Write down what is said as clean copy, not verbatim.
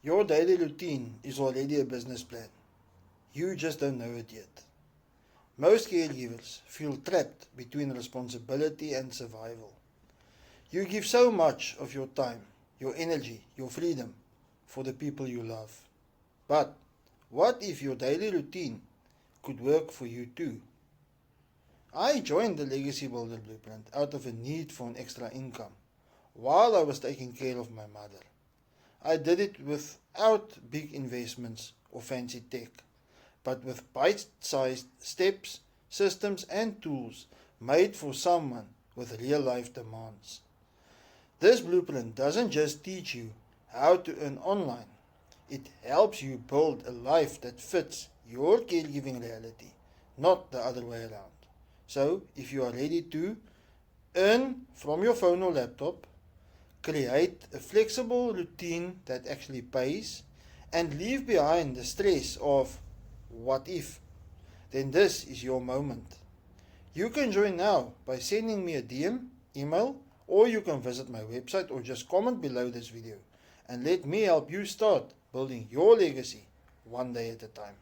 Your daily routine is already a business plan. You just don't know it yet. Most caregivers feel trapped between responsibility and survival. You give so much of your time, your energy, your freedom for the people you love. But what if your daily routine could work for you too? I joined the Legacy Builder Blueprint out of a need for an extra income while I was taking care of my mother. I did it without big investments or fancy tech, but with bite sized steps, systems, and tools made for someone with real life demands. This blueprint doesn't just teach you how to earn online, it helps you build a life that fits your caregiving reality, not the other way around. So, if you are ready to earn from your phone or laptop, create a flexible routine that actually pays, and leave behind the stress of what if, then this is your moment. You can join now by sending me a DM, email, or you can visit my website or just comment below this video and let me help you start building your legacy one day at a time.